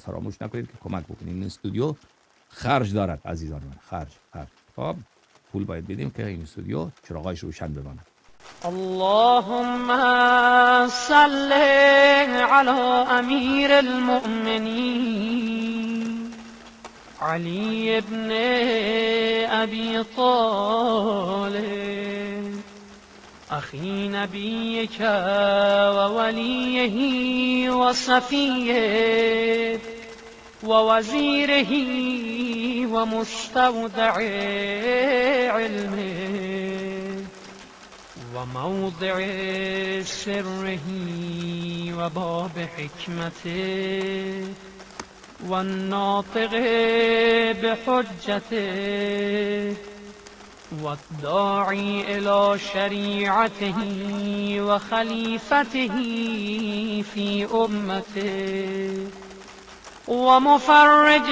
فراموش نکنید که کمک بکنید. این استودیو خرج دارد عزیزان من، خرج. خب پول باید بدیم که این استودیو چراغایش روشن بماند. اللهم صل على امیر المؤمنین علی ابن ابی طالب اخی نبیک و ولیه و صفیه و وزیره و مستودع علمه و موضع سره و باب حکمته و الناطق بحجته و الداعی الى شریعته و خلیفته فی امته و مفرج